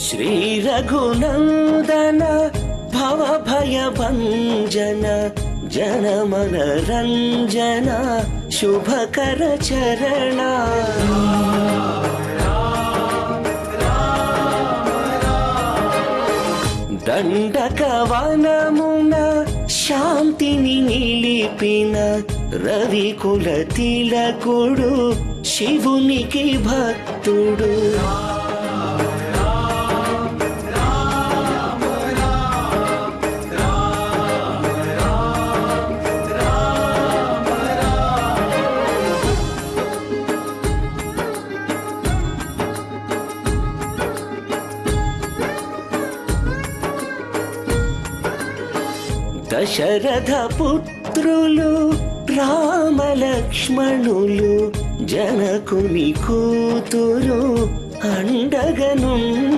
శ్రీ రఘునందన భవ భయ భంజన జనమన రంజన శుభకర చరణ దండకవనమున శాంతిని నిలిపిన రవికుల తిలకుడు శివునికి భక్తుడు. దశరథ పుత్రులు రామలక్ష్మణులు జనకుని కూతురు అండగను